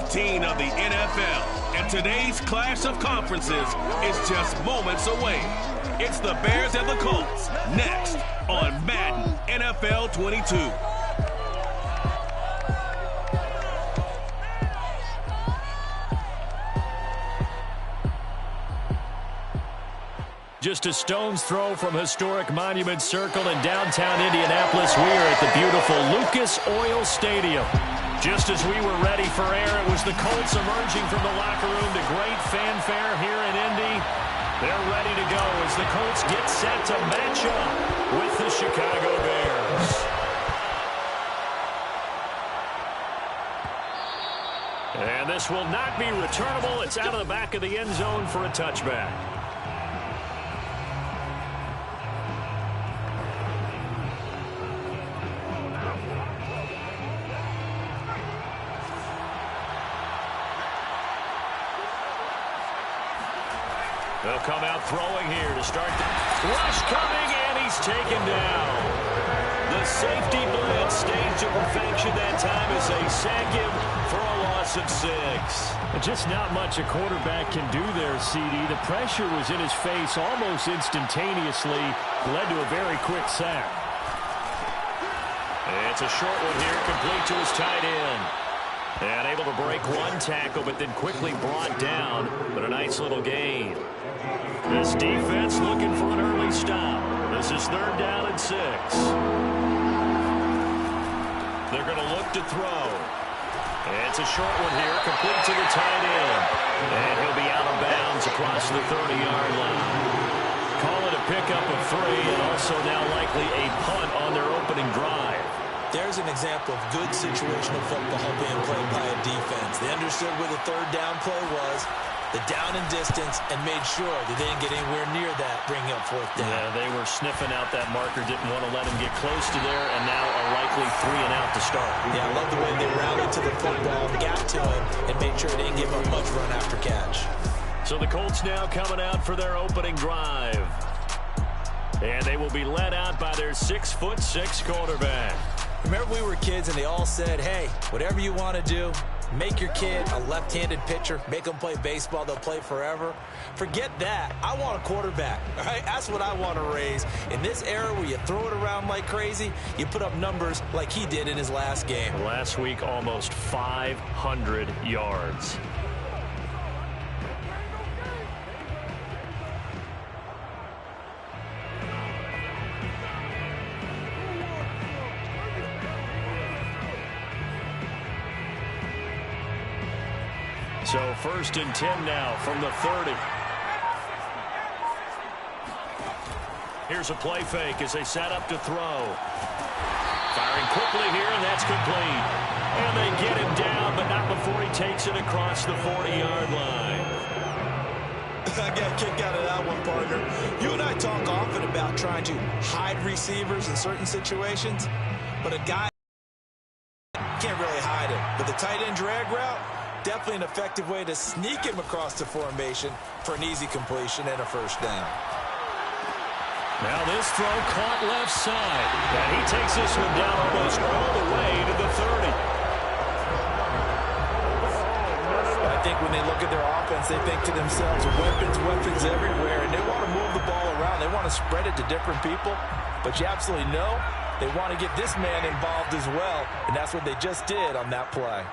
15 of the NFL, and today's clash of conferences is just moments away. It's the Bears and the Colts, next on Madden NFL 22. Just a stone's throw from historic Monument Circle in downtown Indianapolis. We are at the beautiful Lucas Oil Stadium. Just as we were ready for air, it was the Colts emerging from the locker room to great fanfare here in Indy. They're ready to go as the Colts get set to match up with the Chicago Bears. And this will not be returnable. It's out of the back of the end zone for a touchback. They'll come out throwing here to start. Rush coming, and he's taken down. The safety blitz staged to perfection that time as they sack him for a loss of 6. Just not much a quarterback can do there, CD. The pressure was in his face almost instantaneously. Led to a very quick sack. It's a short one here, complete to his tight end. And able to break one tackle, but then quickly brought down. But a nice little gain. This defense looking for an early stop. This is 3rd down and 6. They're going to look to throw. It's a short one here, complete to the tight end. And he'll be out of bounds across the 30-yard line. Call it a pickup of 3, and also now likely a punt on their opening drive. There's an example of good situational football being played by a defense. They understood where the 3rd down play was, the down and distance, and made sure they didn't get anywhere near that, bringing up 4th down. Yeah, they were sniffing out that marker, didn't want to let him get close to there, and now a likely 3 and out to start. Yeah, I love the way they rallied to the football, got to it, and made sure they didn't give up much run after catch. So the Colts now coming out for their opening drive. And they will be led out by their 6'6" quarterback. Remember we were kids and they all said, hey, whatever you want to do, make your kid a left-handed pitcher, make them play baseball, they'll play forever. Forget that. I want a quarterback, all right? That's what I want to raise. In this era where you throw it around like crazy, you put up numbers like he did in his last game. Last week, almost 500 yards. So 1st and 10 now from the 30. Here's a play fake as they set up to throw. Firing quickly here, and that's complete. And they get him down, but not before he takes it across the 40-yard line. I got a kick out of that one, partner. You and I talk often about trying to hide receivers in certain situations, but a guy can't really hide it. But the tight end drag route, definitely an effective way to sneak him across the formation for an easy completion and a 1st down. Now this throw caught left side. And he takes this one down almost all the way to the 30. I think when they look at their offense, they think to themselves, weapons everywhere, and they want to move the ball around. They want to spread it to different people, but you absolutely know they want to get this man involved as well, and that's what they just did on that play.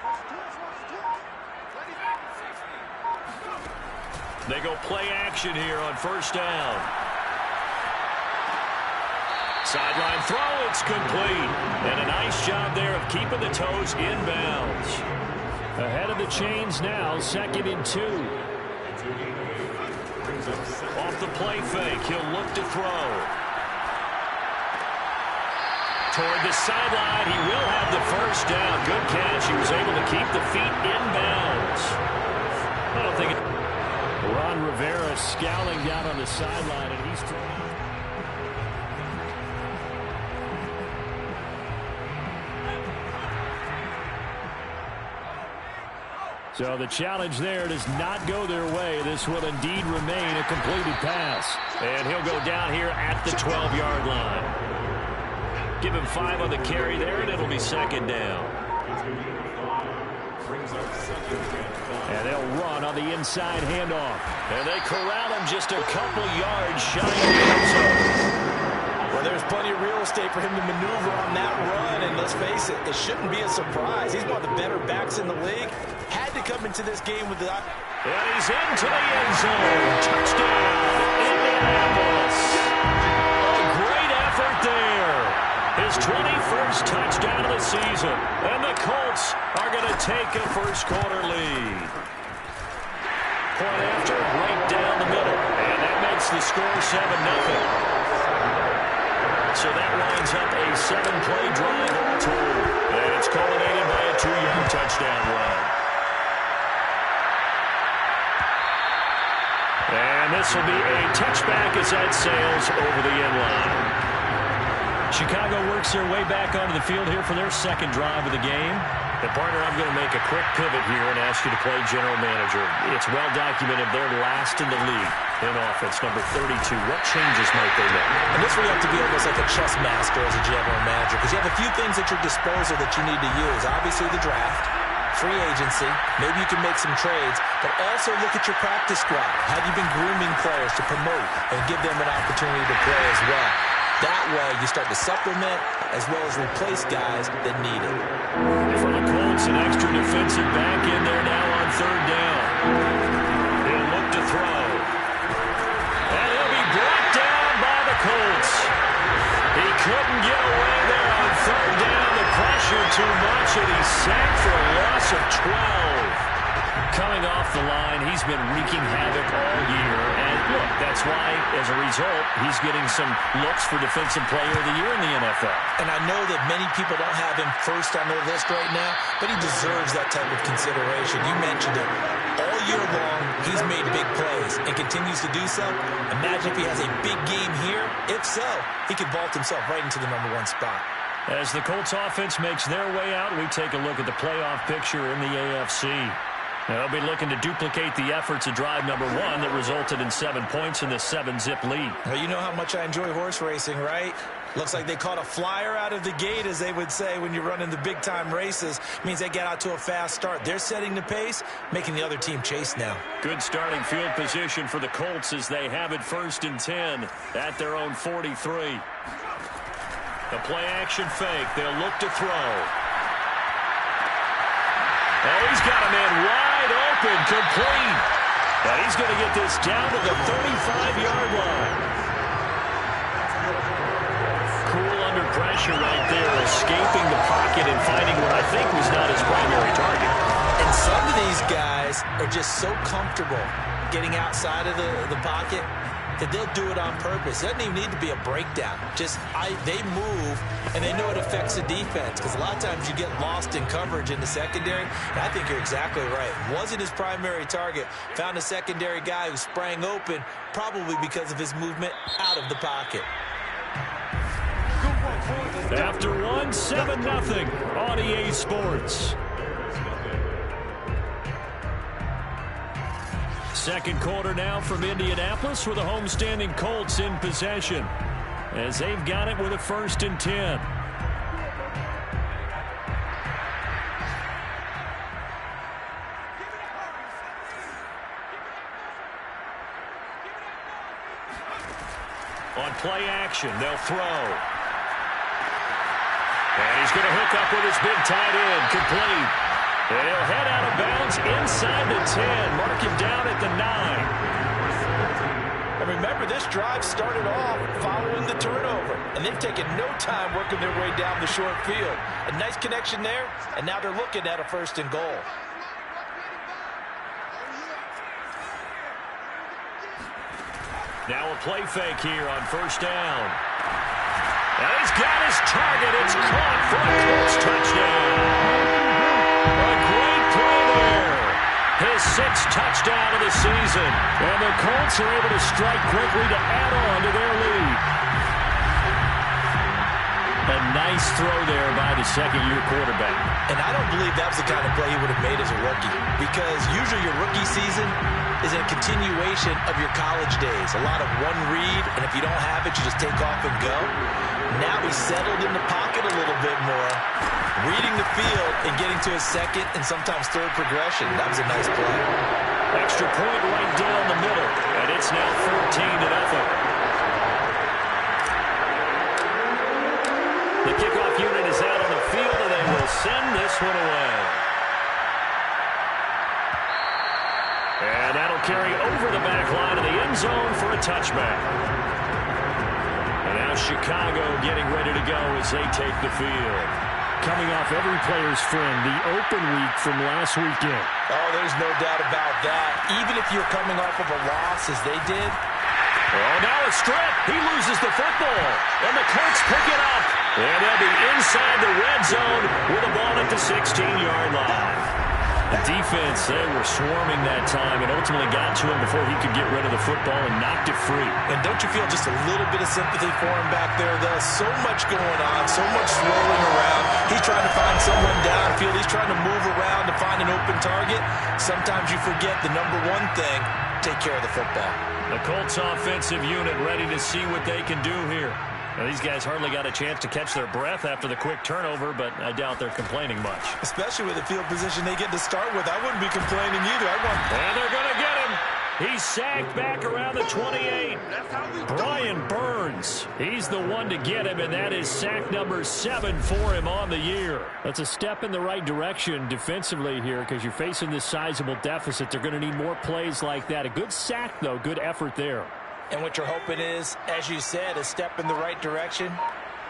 They go play action here on 1st down. Sideline throw, it's complete. And a nice job there of keeping the toes inbounds. Ahead of the chains now, 2nd and 2. Off the play fake, he'll look to throw. Toward the sideline, he will have the 1st down. Good catch. He was able to keep the feet inbounds. I don't think it... Ron Rivera scowling down on the sideline, and he's... So the challenge there does not go their way. This will indeed remain a completed pass. And he'll go down here at the 12-yard line. Give him 5 on the carry there, and it'll be 2nd down. And they'll run on the inside handoff. And they corral him just a couple yards shy of the end zone. Well, there's plenty of real estate for him to maneuver on that run. And let's face it, it shouldn't be a surprise. He's one of the better backs in the league. Had to come into this game with the... And he's into the end zone. Touchdown, Indianapolis. A great effort there. His 21st touchdown of the season. And the Colts are going to take a first-quarter lead. Point after, right down the middle. And that makes the score 7-0. So that lines up a 7-play drive all told. And it's culminated by a 2-yard touchdown run. And this will be a touchback as that sails over the end line. Chicago works their way back onto the field here for their second drive of the game. And partner, I'm going to make a quick pivot here and ask you to play general manager. It's well documented they're last in the league in offense, number 32. What changes might they make? And this where you have to be almost like a chess master as a general manager, because you have a few things at your disposal that you need to use. Obviously the draft, free agency, maybe you can make some trades, but also look at your practice squad. Have you been grooming players to promote and give them an opportunity to play as well? That way, you start to supplement as well as replace guys that need it. For the Colts, an extra defensive back in there now on third down. He'll look to throw. And he'll be brought down by the Colts. He couldn't get away there on third down. The pressure too much, and he's sacked for a loss of 12. Coming off the line, he's been wreaking havoc all year. And look, that's why, as a result, he's getting some looks for Defensive Player of the Year in the NFL. And I know that many people don't have him first on their list right now, but he deserves that type of consideration. You mentioned it. All year long, he's made big plays and continues to do so. Imagine if he has a big game here. If so, he could vault himself right into the #1 spot. As the Colts offense makes their way out, we take a look at the playoff picture in the AFC. They'll be looking to duplicate the efforts of drive number 1 that resulted in 7 points in the 7-zip lead. Well, you know how much I enjoy horse racing, right? Looks like they caught a flyer out of the gate, as they would say when you're running the big-time races. Means they get out to a fast start. They're setting the pace, making the other team chase now. Good starting field position for the Colts as they have it 1st and 10 at their own 43. The play-action fake. They'll look to throw. Oh, he's got a man wide open, complete. But he's going to get this down to the 35-yard line. Cool under pressure right there, escaping the pocket and finding what I think was not his primary target. And some of these guys are just so comfortable getting outside of the pocket that they'll do it on purpose. It doesn't even need to be a breakdown. Just they move, and they know it affects the defense, because a lot of times you get lost in coverage in the secondary, and I think you're exactly right. Wasn't his primary target. Found a secondary guy who sprang open, probably because of his movement out of the pocket. After 1, 7-0 on EA Sports. Second quarter now from Indianapolis with the homestanding Colts in possession as they've got it with a 1st and 10. On play action, they'll throw. And he's going to hook up with his big tight end, complete. And he'll head out of bounds inside the 10. Mark him down at the 9. And remember, this drive started off following the turnover. And they've taken no time working their way down the short field. A nice connection there, and now they're looking at a 1st and goal. Now a play fake here on 1st down. And he's got his target. It's caught for a Colts touchdown. A great play there. His 6th touchdown of the season. And the Colts are able to strike quickly to add on to their lead. A nice throw there by the second-year quarterback. And I don't believe that was the kind of play he would have made as a rookie, because usually your rookie season is a continuation of your college days. A lot of one read, and if you don't have it, you just take off and go. Now he's settled in the pocket a little bit more, reading the field and getting to his second and sometimes third progression. That was a nice play. Extra point right down the middle, and it's now 14-0. The kickoff unit is out on the field, and they will send this one away. And that'll carry over the back line of the end zone for a touchback. And now Chicago getting ready to go as they take the field. Coming off every player's friend, the open week from last weekend. Oh, there's no doubt about that. Even if you're coming off of a loss as they did. Oh, now a strip. He loses the football. And the Colts pick it up. And they'll be inside the red zone with the ball at the 16-yard line. The defense, they were swarming that time and ultimately got to him before he could get rid of the football and knocked it free. And don't you feel just a little bit of sympathy for him back there, though? So much going on, so much swirling around. He's trying to find someone downfield. He's trying to move around to find an open target. Sometimes you forget the number one thing, take care of the football. The Colts offensive unit ready to see what they can do here. Now, these guys hardly got a chance to catch their breath after the quick turnover, but I doubt they're complaining much. Especially with the field position they get to start with. I wouldn't be complaining either. And they're going to get him. He's sacked back around the 28. Brian Burns, he's the one to get him, and that is sack number 7 for him on the year. That's a step in the right direction defensively here because you're facing this sizable deficit. They're going to need more plays like that. A good sack, though. Good effort there. And what you're hoping is, as you said, a step in the right direction,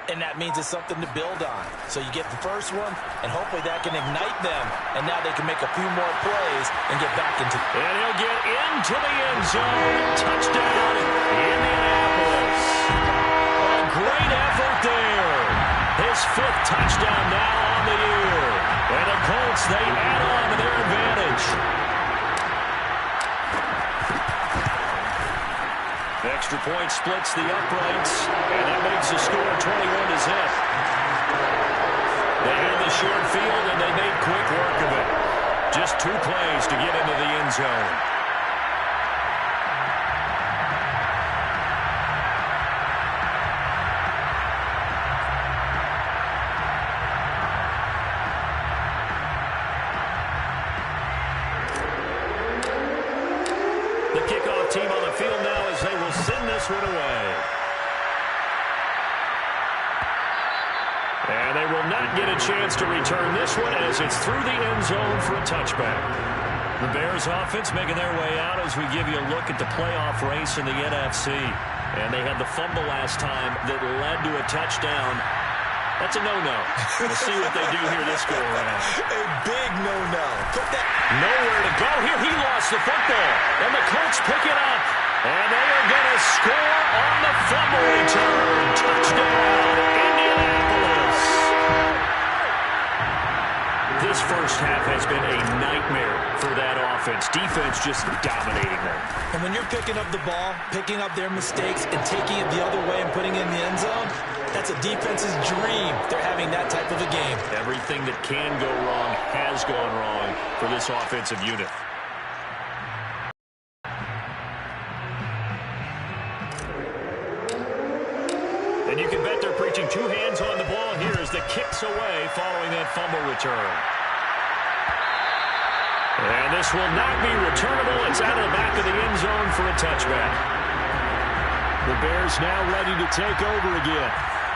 and that means it's something to build on. So you get the first one, and hopefully that can ignite them, and now they can make a few more plays and get back into it. And he'll get into the end zone. Touchdown, Indianapolis. A great effort there. His 5th touchdown now on the year. And the Colts, they add on to their advantage. Extra point splits the uprights, and that makes the score 21-0. They had the short field, and they made quick work of it. Just 2 plays to get into the end zone. The kickoff team on the field now as they will send this one away. And they will not get a chance to return this one as it's through the end zone for a touchback. The Bears offense making their way out as we give you a look at the playoff race in the NFC. And they had the fumble last time that led to a touchdown. That's a no-no. We'll see what they do here this go-around. A big no-no. Put that nowhere to go here. He lost the football. And the Colts pick it up. And they are going to score on the fumble return. Touchdown, Indianapolis. This first half has been a nightmare for that offense. Defense just dominating them. And when you're picking up the ball, picking up their mistakes, and taking it the other way and putting it in the end zone, that's a defense's dream. They're having that type of a game. Everything that can go wrong has gone wrong for this offensive unit. And you can bet they're preaching 2 hands on the ball here as the kick's away following that fumble return. And this will not be returnable. It's out of the back of the end zone for a touchback. The Bears now ready to take over again.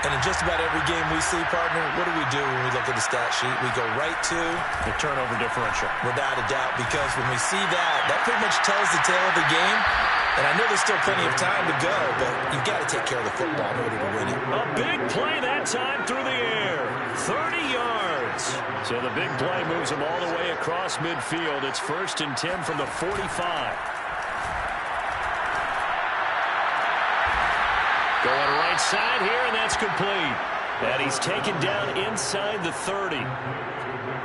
And in just about every game we see, partner, what do we do when we look at the stat sheet? We go right to the turnover differential. Without a doubt, because when we see that, that pretty much tells the tale of the game. And I know there's still plenty of time to go, but you've got to take care of the football in order to win it. A big play that time through the air. 30 yards. So the big play moves them all the way across midfield. It's 1st and 10 from the 45. Going right side here, and that's complete. And he's taken down inside the 30.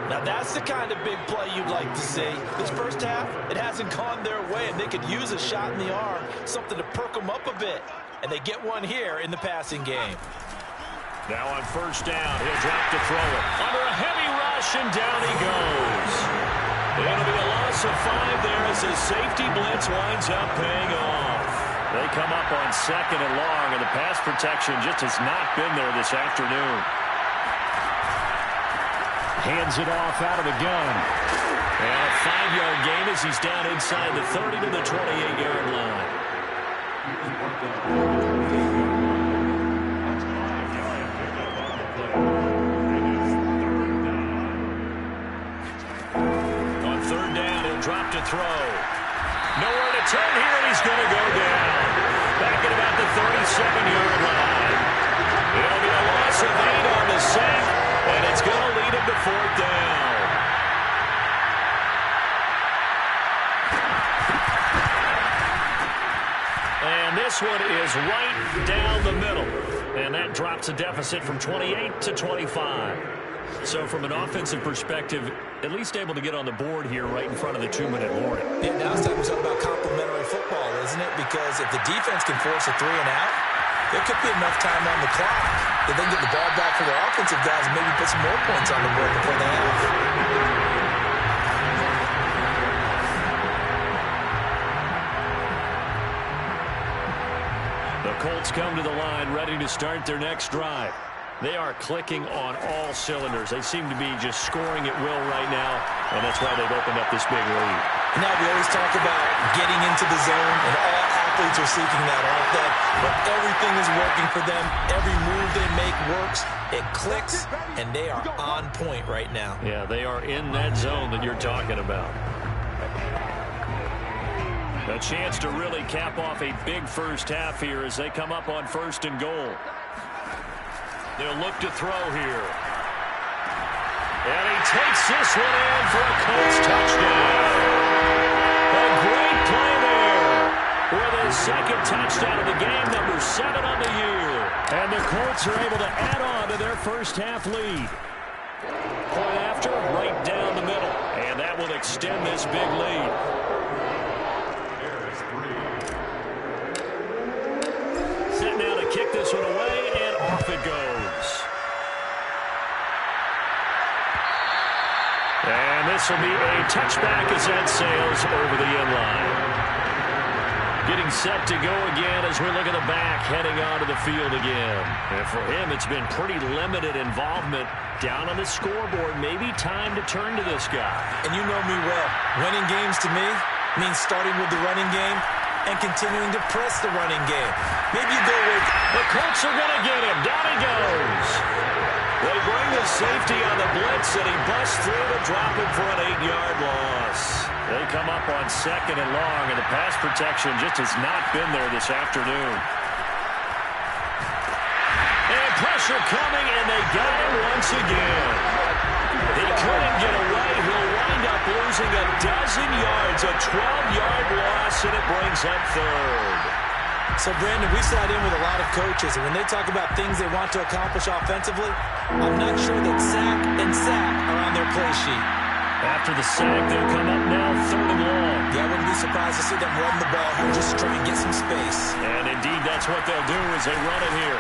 Now, that's the kind of big play you'd like to see. This first half, it hasn't gone their way, and they could use a shot in the arm, something to perk them up a bit. And they get one here in the passing game. Now on first down, he'll drop to throw it. Under a heavy rush, and down he goes. It'll be a loss of 5 there as his safety blitz winds up paying off. They come up on second and long, and the pass protection just has not been there this afternoon. Hands it off out of the gun. And a 5-yard gain as he's down inside the 30 to the 28-yard line. On third down, he'll drop to throw. Nowhere to turn here, and he's going to go down. Back at about the 37-yard line. It'll be a loss of 8 on the sack, and it's going to lead him to fourth down. And this one is right down the middle. And that drops a deficit from 28 to 25. So from an offensive perspective, at least able to get on the board here right in front of the 2-minute warning. Yeah, now it's time to talk about complementary football, isn't it? Because if the defense can force a 3 and out, there could be enough time on the clock that they can get the ball back for their offensive guys and maybe put some more points on the board before they have. The Colts come to the line ready to start their next drive. They are clicking on all cylinders. They seem to be just scoring at will right now, and that's why they've opened up this big lead. Now we always talk about getting into the zone, and all athletes are seeking that, aren't they? But everything is working for them. Every move they make works. It clicks, and they are on point right now. Yeah, they are in that zone that you're talking about. A chance to really cap off a big first half here as they come up on first and goal. They'll look to throw here. And he takes this one in for a Colts touchdown. A great play there with his second touchdown of the game, number 7 on the year. And the Colts are able to add on to their first half lead. Point after, right down the middle. And that will extend this big lead. Set now to kick this one away, and off it goes. And this will be a touchback as that sails over the end line. Getting set to go again as we look at the back, heading onto the field again. And for him, it's been pretty limited involvement down on the scoreboard. Maybe time to turn to this guy. And you know me well. Winning games to me means starting with the running game and continuing to press the running game. Maybe you go with, the Colts are going to get him. Down he goes. They bring the safety on the blitz, and he busts through to drop him for an 8-yard loss. They come up on second and long, and the pass protection just has not been there this afternoon. And pressure coming, and they got him once again. He couldn't get away. He'll wind up losing a dozen yards, a 12-yard loss, and it brings up third. So, Brandon, we sat in with a lot of coaches, and when they talk about things they want to accomplish offensively, I'm not sure that sack and sack are on their play sheet. After the sack, they'll come up now third and long. Yeah, I wouldn't be surprised to see them run the ball here just to try and get some space. And indeed, that's what they'll do as they run it here.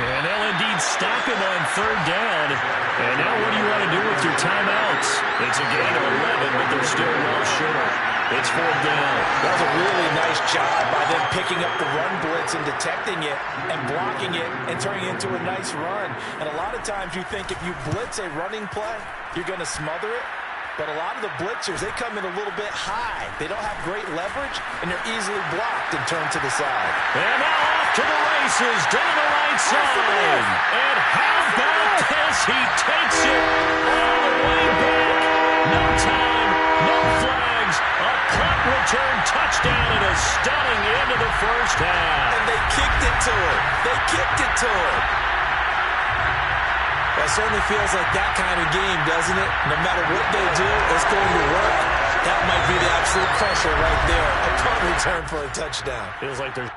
And they'll indeed stop him on third down. And now what do you want to do with your timeouts? It's a gain of 11, but they're still well short. It's fourth down. That was a really nice job by them picking up the run blitz and detecting it and blocking it and turning it into a nice run. And a lot of times you think if you blitz a running play, you're going to smother it. But a lot of the blitzers, they come in a little bit high. They don't have great leverage, and they're easily blocked and turned to the side. And now off to the races, down the right side. And how about this? He takes it all the way back. No time, no flags. A punt return touchdown and a stunning end of the first half. And they kicked it to him. They kicked it to him. Well, it certainly feels like that kind of game, doesn't it? No matter what they do, it's going to work. That might be the absolute crusher right there. A punt return for a touchdown. Feels like there's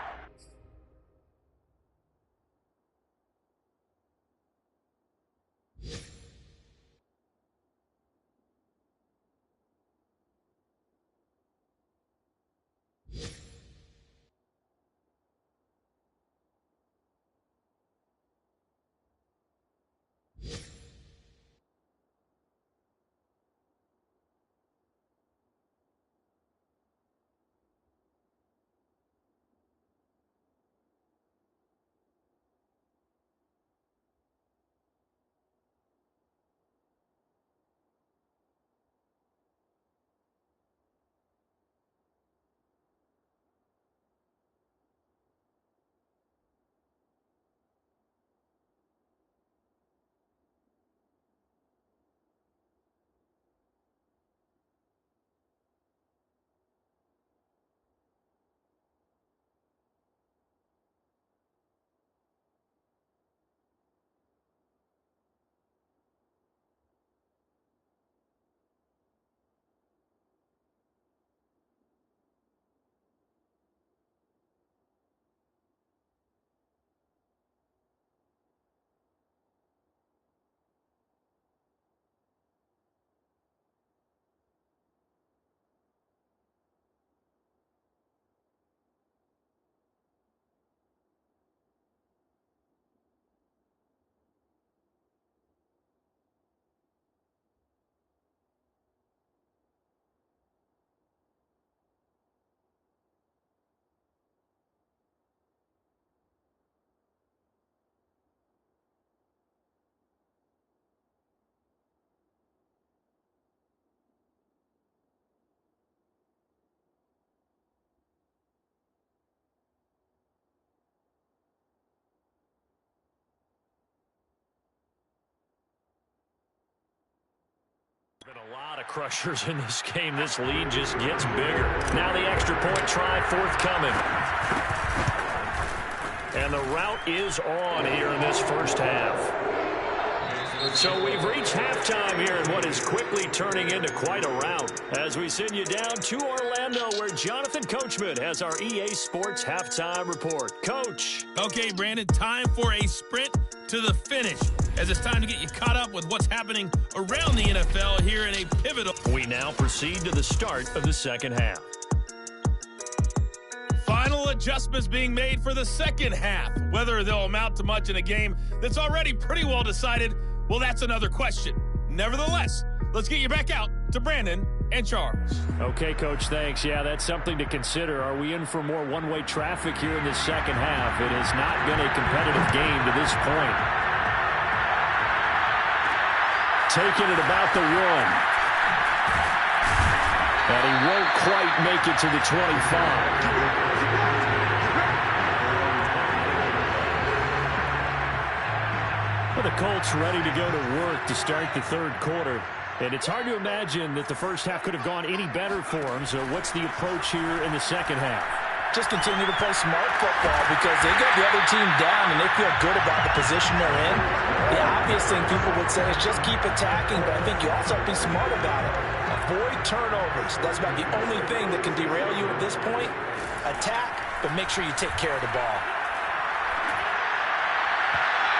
Been a lot of crushers in this game. This lead just gets bigger. Now the extra point try forthcoming. And the route is on here in this first half. So we've reached halftime here in what is quickly turning into quite a rout as we send you down to Orlando where Jonathan Coachman has our EA Sports halftime report. Coach. Okay, Brandon, time for a sprint to the finish as it's time to get you caught up with what's happening around the NFL here in a pivotal. We now proceed to the start of the second half. Final adjustments being made for the second half. Whether they'll amount to much in a game that's already pretty well decided, well, that's another question. Nevertheless, let's get you back out to Brandon and Charles. Okay, Coach, thanks. Yeah, that's something to consider. Are we in for more one-way traffic here in the second half? It has not been a competitive game to this point. Taking it about the 1. And he won't quite make it to the 25. Well, the Colts ready to go to work to start the third quarter. And it's hard to imagine that the first half could have gone any better for them. So what's the approach here in the second half? Just continue to play smart football because they got the other team down and they feel good about the position they're in. The obvious thing people would say is just keep attacking, but I think you also have to be smart about it. Avoid turnovers. That's about the only thing that can derail you at this point. Attack, but make sure you take care of the ball.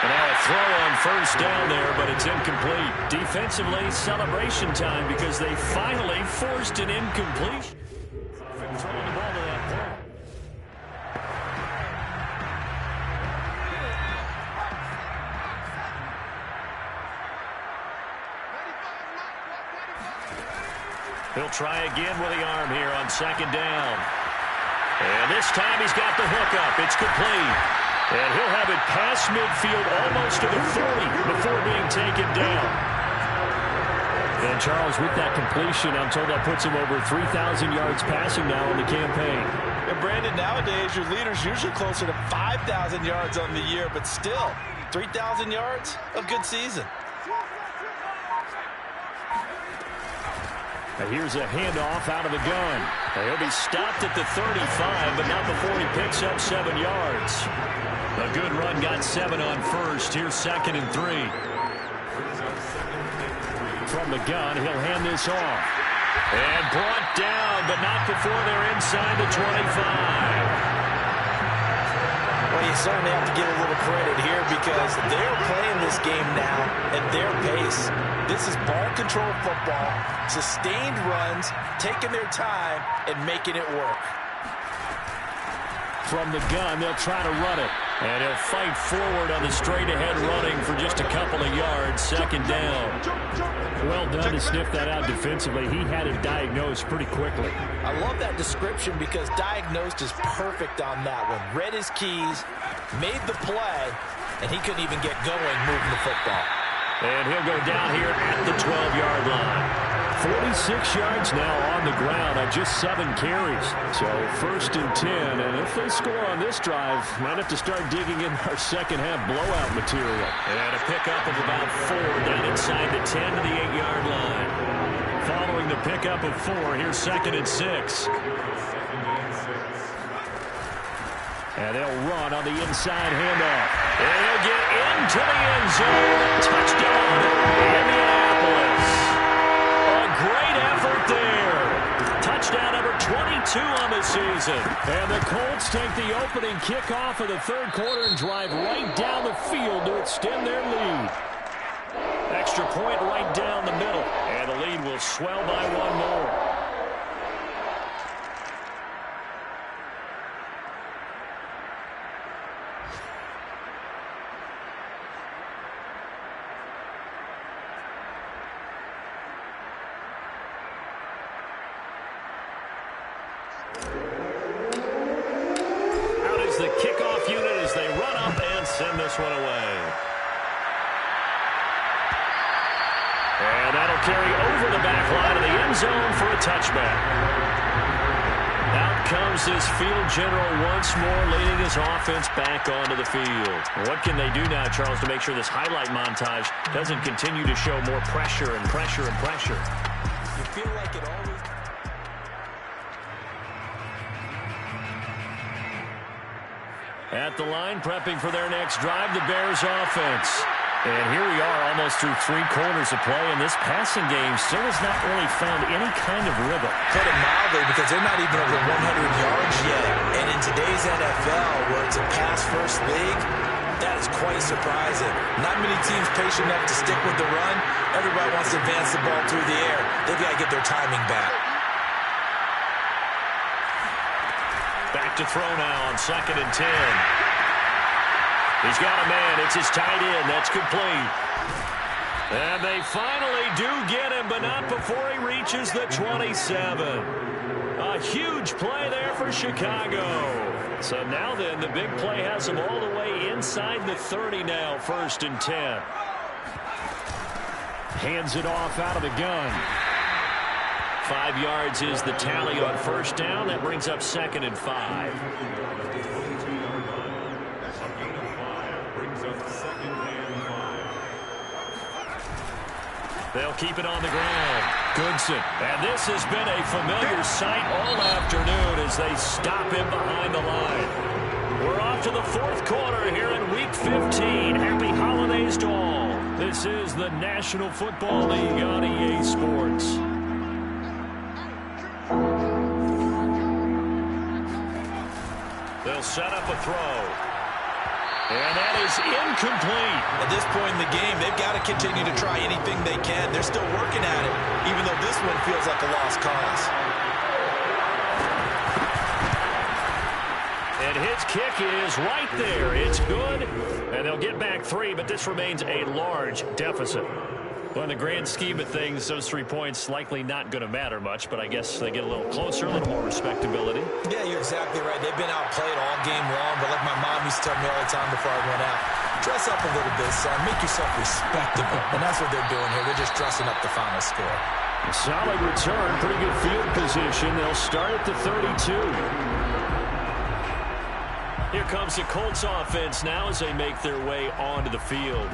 And now a throw on first down there, but it's incomplete. Defensively, celebration time because they finally forced an incompletion. Throwing the ball to that point. He'll try again with the arm here on second down. And this time he's got the hook up. It's complete. And he'll have it past midfield almost to the 40 before being taken down. And Charles, with that completion, I'm told that puts him over 3,000 yards passing now in the campaign. And Brandon, nowadays your leader's usually closer to 5,000 yards on the year, but still, 3,000 yards, a good season. Now here's a handoff out of the gun. Now he'll be stopped at the 35, but not before he picks up 7 yards. A good run, got 7 on first. Here's 2nd and 3. From the gun, he'll hand this off. And brought down, but not before they're inside the 25. Well, you certainly have to give a little credit here because they're playing this game now at their pace. This is ball control football, sustained runs, taking their time, and making it work. From the gun, they'll try to run it. And he'll fight forward on the straight-ahead running for just a couple of yards. 2nd down. Well done to sniff that out defensively. He had it diagnosed pretty quickly. I love that description because diagnosed is perfect on that one. Read his keys, made the play, and he couldn't even get going moving the football. And he'll go down here at the 12-yard line. 46 yards now on the ground on just 7 carries. So 1st and 10. And if they score on this drive, might have to start digging in our second half blowout material. And a pickup of about 4 down inside the 10 to the 8-yard line. Following the pickup of 4, here's 2nd and 6. And they'll run on the inside handoff. And he'll get into the end zone. Touchdown, Indianapolis. Great effort there. Touchdown number 22 on the season. And the Colts take the opening kickoff of the third quarter and drive right down the field to extend their lead. Extra point right down the middle. And the lead will swell by 1 more. The kickoff unit as they run up and send this one away. And that'll carry over the back line of the end zone for a touchback. Out comes this field general once more, leading his offense back onto the field. What can they do now, Charles, to make sure this highlight montage doesn't continue to show more pressure and pressure and pressure? You feel like it always... At the line, prepping for their next drive, the Bears offense. And here we are almost through 3 quarters of play, and this passing game still has not really found any kind of rhythm. Put it mildly, because they're not even over 100 yards yet. And in today's NFL, where it's a pass-first league, that is quite surprising. Not many teams patient enough to stick with the run. Everybody wants to advance the ball through the air. They've got to get their timing back. Back to throw now on 2nd and 10. He's got a man. It's his tight end. That's complete. And they finally do get him, but not before he reaches the 27. A huge play there for Chicago. So now then, the big play has him all the way inside the 30 now, 1st and 10. Hands it off out of the gun. 5 yards is the tally on 1st down. That brings up 2nd and 5. They'll keep it on the ground. Goodson. And this has been a familiar sight all afternoon as they stop him behind the line. We're off to the 4th quarter here in Week 15. Happy holidays to all. This is the National Football League on EA Sports. They'll set up a throw. And that is incomplete. At this point in the game, they've got to continue to try anything they can. They're still working at it, even though this one feels like a lost cause. And his kick is right there. It's good. And they'll get back 3, but this remains a large deficit. Well, in the grand scheme of things, those 3 points likely not going to matter much, but I guess they get a little closer, a little more respectability. Yeah, you're exactly right. They've been outplayed all game long, but like my mom used to tell me all the time before I went out, dress up a little bit, son. Make yourself respectable. And that's what they're doing here. They're just dressing up the final score. A solid return, pretty good field position. They'll start at the 32. Here comes the Colts offense now as they make their way onto the field.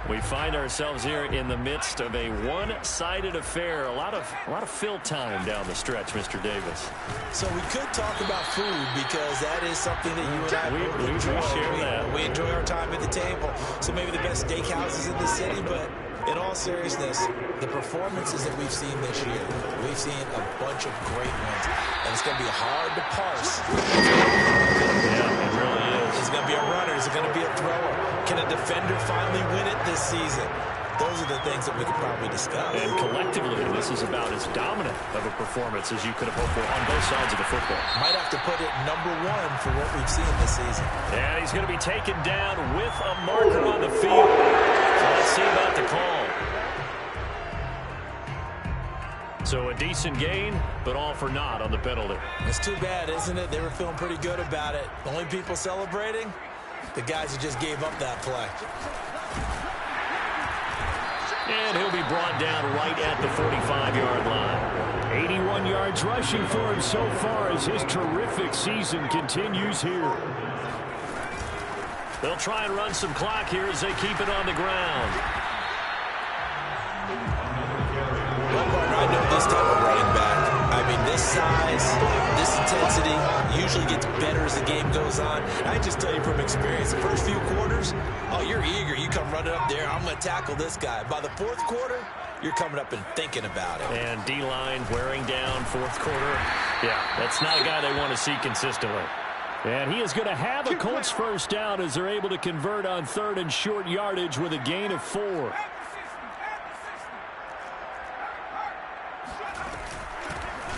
We find ourselves here in the midst of a one-sided affair. A lot of fill time down the stretch, Mr. Davis. So we could talk about food because that is something that you and I we share that. We enjoy our time at the table. So maybe the best steakhouses in the city, but in all seriousness, the performances that we've seen this year, we've seen a bunch of great ones, and it's going to be hard to parse. Yeah, it really is. Is it going to be a runner? Is it going to be a thrower? Can a defender finally win it this season? Those are the things that we could probably discuss. And collectively, this is about as dominant of a performance as you could have hoped for on both sides of the football. Might have to put it number 1 for what we've seen this season. And he's going to be taken down with a marker on the field. So let's see about the call. So a decent gain, but all for naught on the penalty. It's too bad, isn't it? They were feeling pretty good about it. The only people celebrating, the guys who just gave up that play. And he'll be brought down right at the 45-yard line. 81 yards rushing for him so far as his terrific season continues here. They'll try and run some clock here as they keep it on the ground. Well, partner, I know this type of running back. I mean, this size, this intensity usually gets better as the game goes on. I just tell you from experience, the first few quarters, oh, you're eager. You come running up there, I'm going to tackle this guy. By the 4th quarter, you're coming up and thinking about it. And D-line wearing down 4th quarter. Yeah, that's not a guy they want to see consistently. And he is going to have a Colts first down as they're able to convert on 3rd and short yardage with a gain of 4.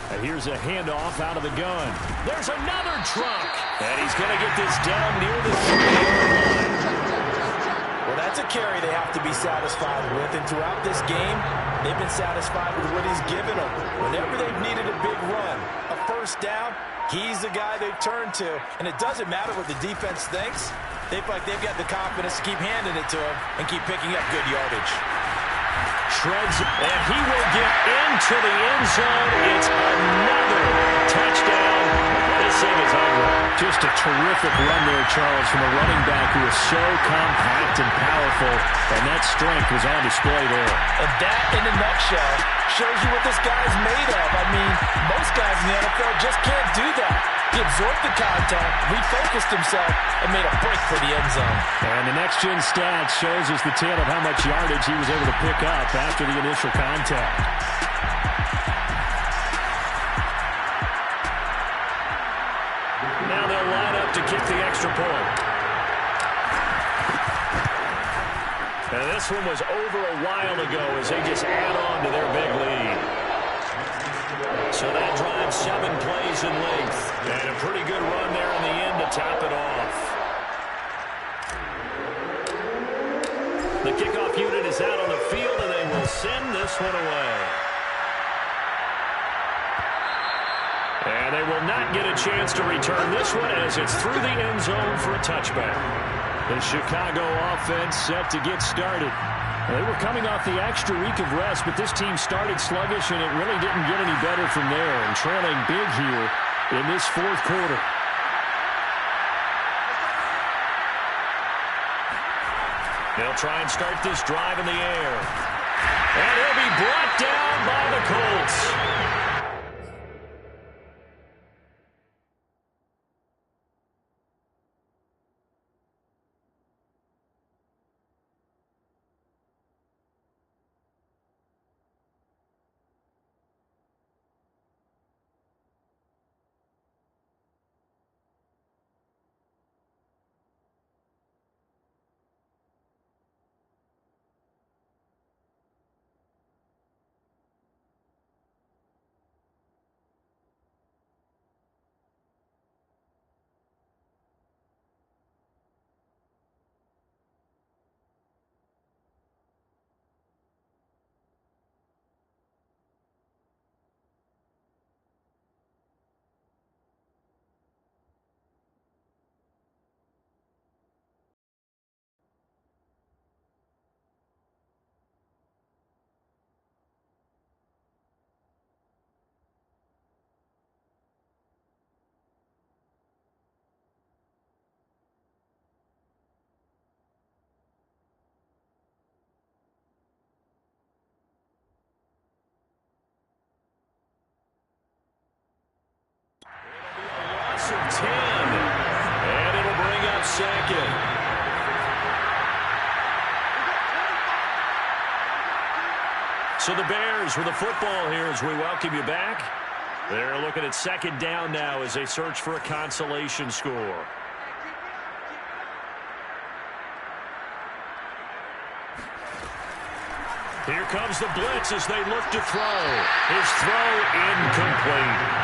And here's a handoff out of the gun. There's another truck. And he's going to get this down near the 3-yard line. Well, that's a carry they have to be satisfied with. And throughout this game, they've been satisfied with what he's given them. Whenever they've needed a big run, a first down, he's the guy they turn to. And it doesn't matter what the defense thinks. They feel like they've got the confidence to keep handing it to him and keep picking up good yardage. Shreds, and he will get into the end zone. It's another touchdown Just a terrific run there, Charles, from a running back who is so compact and powerful, and that strength was on display there. And that, in a nutshell, shows you what this guy's made of. I mean, most guys in the NFL just can't do that. He absorbed the contact, refocused himself, and made a break for the end zone. And the next-gen stat shows us the tale of how much yardage he was able to pick up after the initial contact. Now they'll line up to kick the extra point. And this one was over a while ago as they just add on to their big lead. So that drives 7 plays in length. And a pretty good run there in the end to top it off. The kickoff unit is out on the field, and they will send this one away. And they will not get a chance to return this one as it's through the end zone for a touchback. The Chicago offense set to get started. They were coming off the extra week of rest, but this team started sluggish, and it really didn't get any better from there. And trailing big here in this fourth quarter. They'll try and start this drive in the air. And he'll be brought down by the Colts. Of 10. And it'll bring up second. So the Bears with the football here as we welcome you back. They're looking at second down now as they search for a consolation score. Here comes the blitz as they look to throw. His throw incomplete.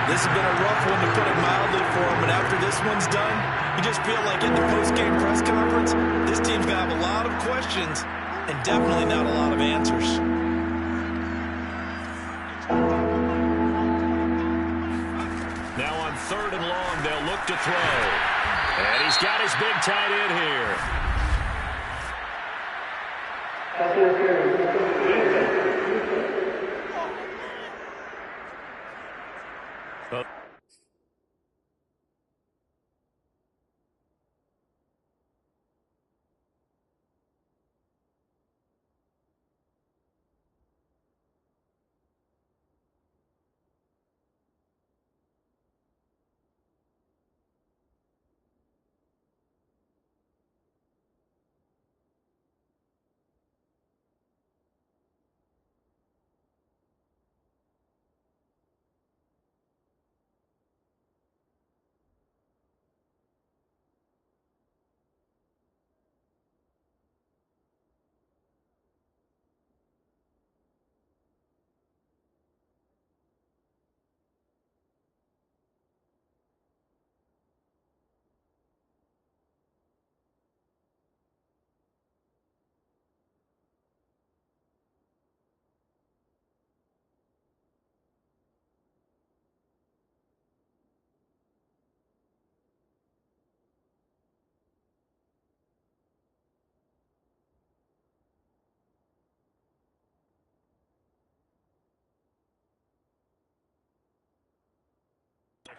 This has been a rough one, to put it mildly, for him, but after this one's done, you just feel like in the post-game press conference, this team's going to have a lot of questions and definitely not a lot of answers. Now on 3rd and long, they'll look to throw. And he's got his big tight end here.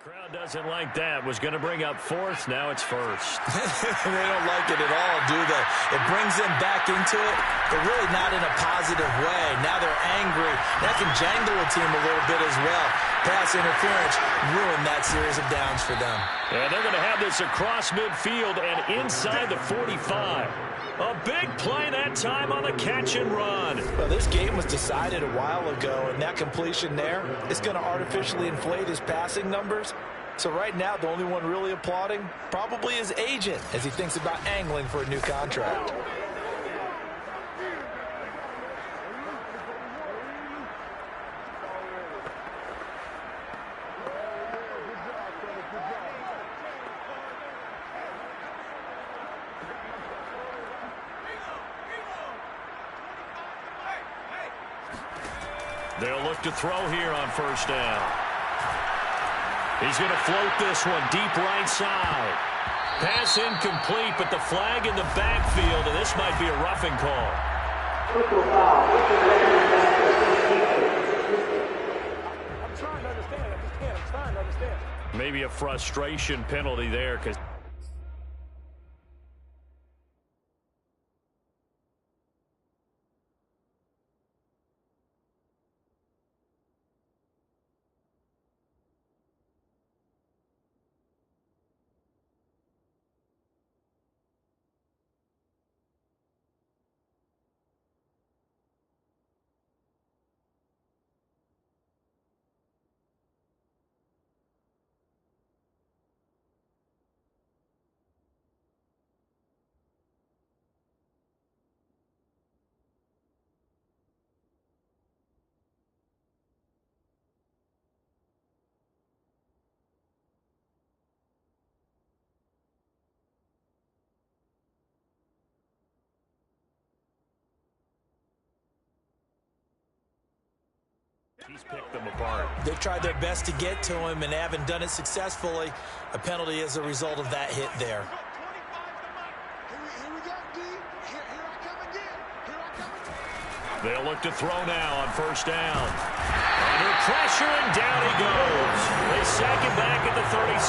Crowd doesn't like that. Was going to bring up fourth. Now it's first. They don't like it at all, do they? It brings them back into it, but really not in a positive way. Now they're angry. That can jangle a team a little bit as well. Pass interference ruined that series of downs for them. And they're going to have this across midfield and inside the 45. A big play that time on the catch and run. Well, this game was decided a while ago, and that completion there is going to artificially inflate his passing numbers. So right now, the only one really applauding probably his agent as he thinks about angling for a new contract. They'll look to throw here on first down. He's going to float this one deep right side. Pass incomplete, but the flag in the backfield, and this might be a roughing call. I'm trying to understand. I just can't. I'm trying to understand. Maybe a frustration penalty there because he's picked them apart. They've tried their best to get to him and haven't done it successfully. A penalty as a result of that hit there. They'll look to throw now on first down. Under pressure, and down he goes. They sack him back at the 36.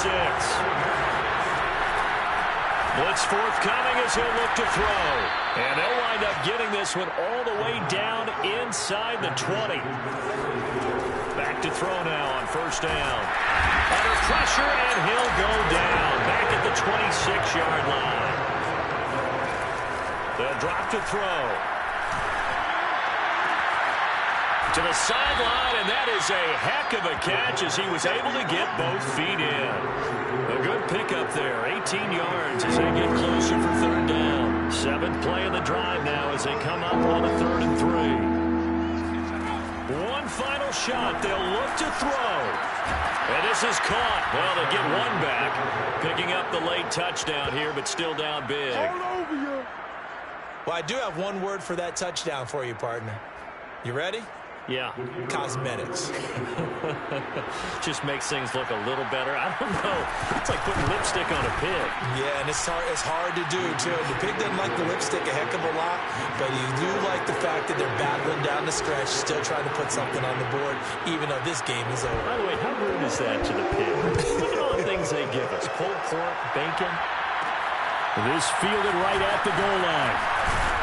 Blitz forthcoming as he'll look to throw. And they'll wind up getting this one all the way down inside the 20. Back to throw now on first down. Under pressure, and he'll go down. Back at the 26-yard line. They'll drop to throw. To the sideline, and that is a heck of a catch as he was able to get both feet in. A good pickup there, 18 yards as they get closer for third down. Seventh play of the drive now as they come up on a 3rd and 3. One final shot, they'll look to throw. And this is caught. Well, they get one back, picking up the late touchdown here, but still down big. Well, I do have one word for that touchdown for you, partner. You ready? Yeah. Cosmetics. Just makes things look a little better. I don't know. It's like putting lipstick on a pig. Yeah, and it's hard to do, too. The pig doesn't like the lipstick a heck of a lot, but you do like the fact that they're battling down the stretch, still trying to put something on the board, even though this game is over. By the way, how rude is that to the pig? Look at all the things they give us. Pulled pork, bacon. This fielded right at the goal line.